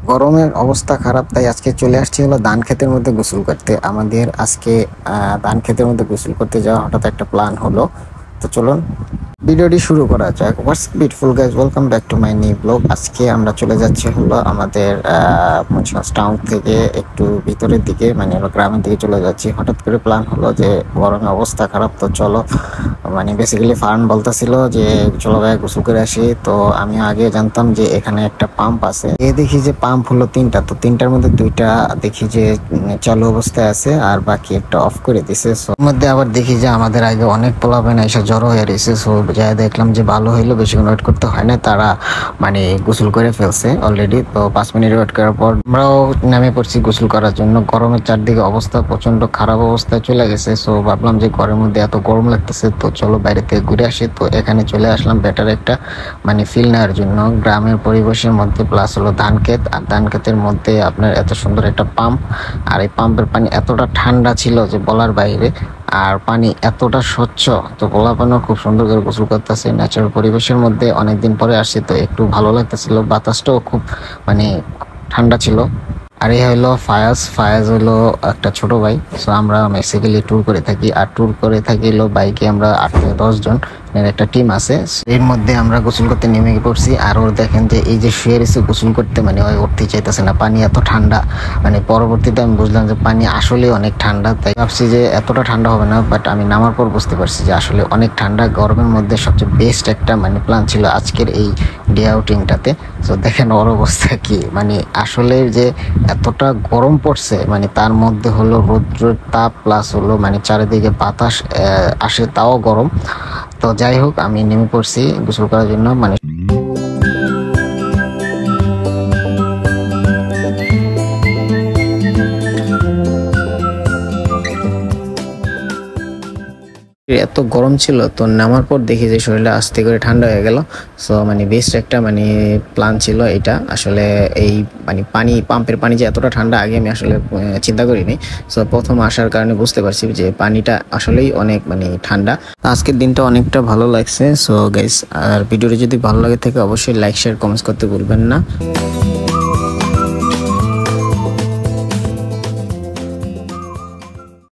গরমের অবস্থা খারাপ, তাই আজকে চলে আসছি হলো ধান ক্ষেতের মধ্যে গোসল করতে। আমাদের আজকে ধান ক্ষেতের মধ্যে গোসল করতে যাওয়া হঠাৎ একটা প্ল্যান হলো। তো চলুন ভিডিওটি শুরু করা যাক। What's beautiful guys, welcome back to my new blog. আজকে আমরা চলে যাচ্ছি হলো আমাদের মুন্সিগঞ্জ টাউন থেকে একটু ভিতরের দিকে, মানে গ্রামের দিকে চলে যাচ্ছি। হঠাৎ করে প্ল্যান হলো যে গরমের অবস্থা খারাপ, তো চলো, মানে বেসিক্যালি ফার্ন বলতেছিল যে চলো ভাই গোসল করে আসি। তো আমি আগে জানতাম যে এখানে একটা পাম্প আছে, দেখি যে পাম্প হলো তিনটা, তো তিনটার মধ্যে দুইটা দেখি যে চালু অবস্থায় আছে আর বাকি একটা অফ করে দিছে। সো মধ্যে আবার দেখি যে আমাদের আগে অনেক পোলাপেন এসে জড়ো হয়ে রয়েছে। সো যাই দেখলাম যে ভালো হইলো, বেশিক্ষণ ওয়েট করতে হয় না, তারা মানে গোসল করে ফেলছে অলরেডি। তো 5 মিনিট ওয়েট করার পর আমরাও নেমে পড়ছি গোসল করার জন্য। গরমের চারদিকে অবস্থা প্রচন্ড খারাপ অবস্থায় চলে গেছে। সো ভাবলাম যে ঘরের মধ্যে এত গরম লাগতেছে, তো চলো বাইরে থেকে ঘুরে আসি। তো এখানে চলে আসলাম বেটার একটা মানে ফিল নেওয়ার জন্য, গ্রামের পরিবেশের মধ্যে, প্লাস হলো ধান ক্ষেত, আর ধান ক্ষেতের মধ্যে আপনার এত সুন্দর একটা পাম্প। আর এই পাম্পের পানি এতটা ঠান্ডা ছিল যে বলার বাইরে, আর পানি এতটা স্বচ্ছ, তো পোলাপানও খুব সুন্দর করে গোসল করতেছে ন্যাচারাল পরিবেশের মধ্যে। অনেকদিন পরে আসছে, তো একটু ভালো লাগতেছিল, বাতাসটাও খুব মানে ঠান্ডা ছিল। আর এই হলো ফায়াজ। ফায়াজ হলো একটা ছোট ভাই। সো আমরা বেসিক্যালি ট্যুর করে থাকি, আর ট্যুর করে থাকি হলো বাইকে আমরা 8 থেকে 10 জন একটা টিম আছে। এর মধ্যে আমরা গোসল করতে নেমে পড়ছি। আর ওর দেখেন যে এই যে শুয়ে রয়েছে গোসল করতে, মানে ওই উঠতে চাইতেছে না, পানি এত ঠান্ডা। মানে পরবর্তীতে আমি বুঝলাম যে পানি আসলে অনেক ঠান্ডা, তাই ভাবছি যে এতটা ঠান্ডা হবে না, বাট আমি নামার পর বুঝতে পারছি যে আসলে অনেক ঠান্ডা। গরমের মধ্যে সবচেয়ে বেস্ট একটা মানে প্ল্যান ছিল আজকের এই ডে আউটিংটাতে। তো দেখেন ওর অবস্থা কি, মানে আসলে যে এতটা গরম পড়ছে, মানে তার মধ্যে হলো রৌদ্রের তাপ প্লাস হলো মানে চারিদিকে বাতাস আসে, তাও গরম। তো যাই হোক, আমি নেমে পড়ছি গোসল করার জন্য। মানে এত গরম ছিল, তো নামার পর দেখি যে শরীরটা আস্তে করে ঠান্ডা হয়ে গেল। সো মানে বেস্ট একটা মানে প্ল্যান ছিল এটা আসলে। এই মানে পানি, পাম্পের পানি যে এতটা ঠান্ডা আগে আমি আসলে চিন্তা করিনি। সো প্রথম আসার কারণে বুঝতে পারছি যে পানিটা আসলেই অনেক মানে ঠান্ডা। আজকের দিনটা অনেকটা ভালো লাগছে। সো গাইস, আর ভিডিওটি যদি ভালো লাগে থাকে অবশ্যই লাইক শেয়ার কমেন্টস করতে ভুলবেন না।